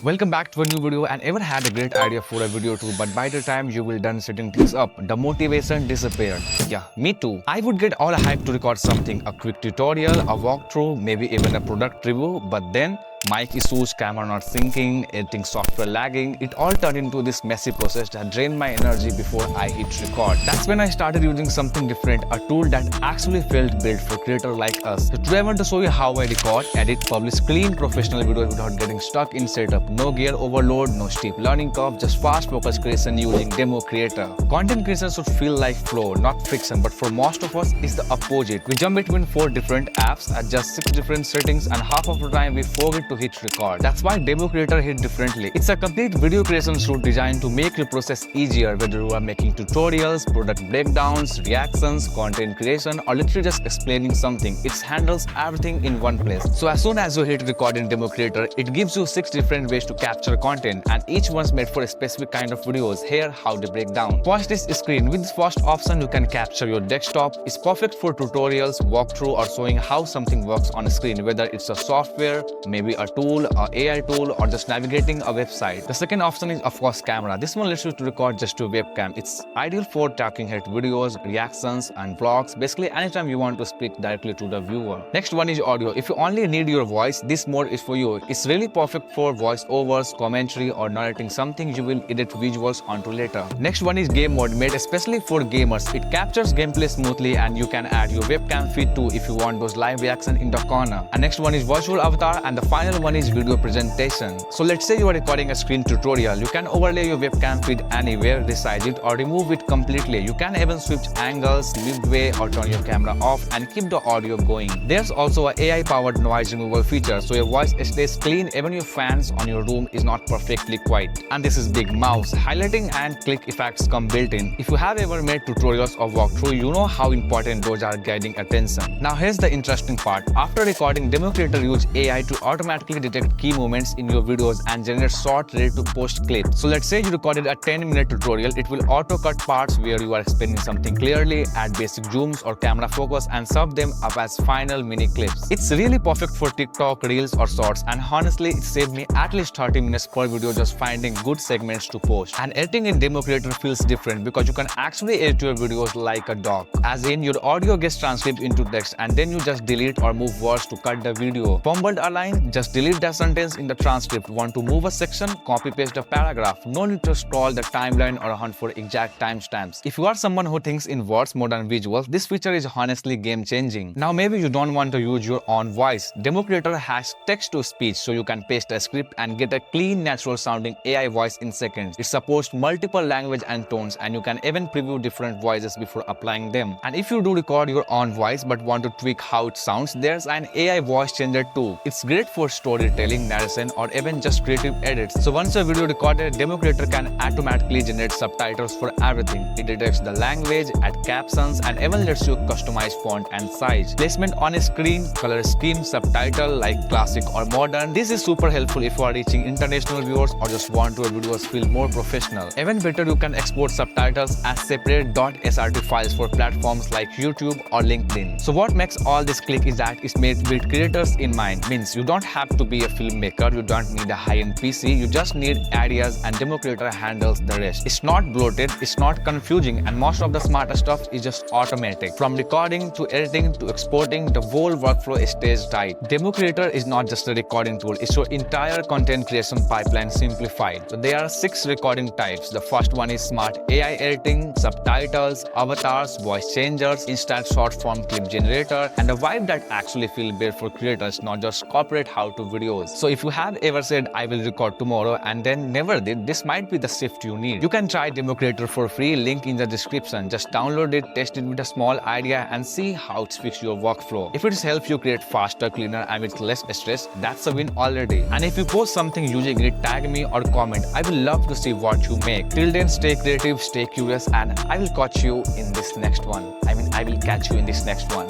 Welcome back to a new video. And ever had a great idea for a video too, but by the time you will done setting things up, the motivation disappeared. Yeah, me too. I would get all hyped to record something, a quick tutorial, a walkthrough, maybe even a product review, but then mic issues, camera not syncing, editing software lagging, it all turned into this messy process that drained my energy before I hit record. That's when I started using something different, a tool that actually felt built for creators like us. So today I want to show you how I record, edit, publish clean professional videos without getting stuck in setup. No gear overload, no steep learning curve, just fast focused creation using DemoCreator. Content creation should feel like flow, not friction, but for most of us it's the opposite. We jump between 4 different apps, adjust 6 different settings, and half of the time we forget to hit record. That's why DemoCreator hit differently. It's a complete video creation suite designed to make your process easier, whether you are making tutorials, product breakdowns, reactions, content creation, or literally just explaining something. It handles everything in one place. So as soon as you hit record in DemoCreator, it gives you 6 different ways to capture content, and each one's made for a specific kind of videos. Here how they break down. First is screen. With this first option, you can capture your desktop. It's perfect for tutorials, walkthrough, or showing how something works on a screen, whether it's a software, maybe a tool, a AI tool, or just navigating a website. The second option is of course camera. This one lets you to record just to webcam. It's ideal for talking head videos, reactions, and vlogs. Basically anytime you want to speak directly to the viewer. Next one is audio. If you only need your voice, this mode is for you. It's really perfect for voiceovers, commentary, or narrating something you will edit visuals onto later. Next one is game mode, made especially for gamers. It captures gameplay smoothly, and you can add your webcam feed too if you want those live reaction in the corner. And next one is virtual avatar, and the final one is video presentation. So let's say you are recording a screen tutorial. You can overlay your webcam feed anywhere, resize it, or remove it completely. You can even switch angles, midway, or turn your camera off and keep the audio going. There's also an AI-powered noise removal feature, so your voice stays clean even your fans on your room is not perfectly quiet. And this is big mouse. Highlighting and click effects come built in. If you have ever made tutorials or walkthrough, you know how important those are guiding attention. Now here's the interesting part. After recording, DemoCreator use AI to automatically detect key moments in your videos and generate short ready to post clips. So let's say you recorded a 10-minute tutorial, it will auto cut parts where you are explaining something clearly, add basic zooms or camera focus, and serve them up as final mini clips. It's really perfect for TikTok, Reels, or Shorts, and honestly it saved me at least 30 minutes per video just finding good segments to post. And editing in DemoCreator feels different because you can actually edit your videos like a doc. As in, your audio gets transcribed into text and then you just delete or move words to cut the video. Fumbled a line, just delete that sentence in the transcript. Want to move a section? Copy paste a paragraph. No need to scroll the timeline or hunt for exact timestamps. If you are someone who thinks in words more than visuals, this feature is honestly game changing. Now maybe you don't want to use your own voice. DemoCreator has text to speech, so you can paste a script and get a clean, natural sounding AI voice in seconds. It supports multiple language and tones, and you can even preview different voices before applying them. And if you do record your own voice but want to tweak how it sounds, there's an AI voice changer too. It's great for storytelling, narration, or even just creative edits. So once a video recorded, DemoCreator can automatically generate subtitles for everything. It detects the language, adds captions, and even lets you customize font and size. Placement on a screen, color scheme, subtitle like classic or modern. This is super helpful if you are reaching international viewers or just want your videos feel more professional. Even better, you can export subtitles as separate .srt files for platforms like YouTube or LinkedIn. So what makes all this click is that it's made with creators in mind. Means you don't have to be a filmmaker, you don't need a high-end PC, you just need ideas, and DemoCreator handles the rest. It's not bloated, it's not confusing, and most of the smarter stuff is just automatic. From recording to editing to exporting, the whole workflow stays tight. DemoCreator is not just a recording tool, it's your entire content creation pipeline simplified. So there are 6 recording types. The first one is smart AI editing, subtitles, avatars, voice changers, instant short form clip generator, and a vibe that actually feels built for creators, not just corporate how-to videos. So if you have ever said I will record tomorrow and then never did, this might be the shift you need. You can try DemoCreator for free, link in the description. Just download it, test it with a small idea, and see how it fixes your workflow. If it helps you create faster, cleaner, and with less stress, that's a win already. And if you post something using it, tag me or comment. I will love to see what you make. Till then, stay creative, stay curious, and I will catch you in this next one. I will catch you in this next one.